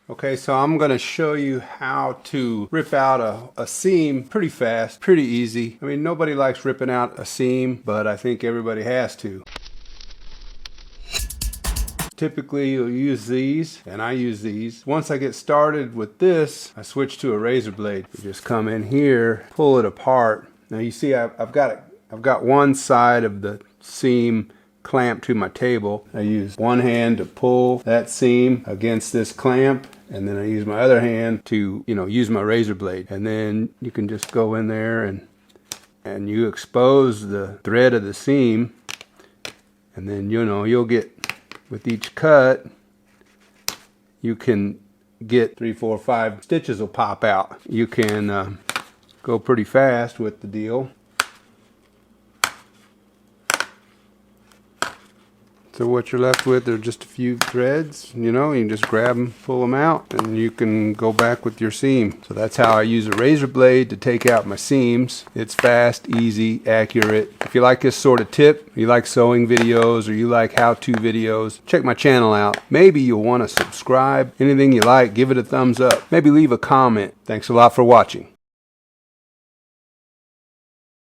Okay, so I'm going to show you how to rip out a seam pretty fast, pretty easy. I mean, nobody likes ripping out a seam, but I think everybody has to. Typically you'll use these, and I use these. Once I get started with this, I switch to a razor blade. You just come in here, pull it apart. Now you see I've got one side of the seam clamped to my table. I use one hand to pull that seam against this clamp, and then I use my other hand to, use my razor blade. And then you can just go in there and you expose the thread of the seam, and then you'll get, with each cut, you can get 3, 4, 5 stitches will pop out. You can go pretty fast with the deal. So what you're left with are just a few threads, you can just grab them, pull them out, and you can go back with your seam. So that's how I use a razor blade to take out my seams. It's fast, easy, accurate. If you like this sort of tip, you like sewing videos, or you like how-to videos, check my channel out. Maybe you'll want to subscribe. Anything you like, give it a thumbs up. Maybe leave a comment. Thanks a lot for watching.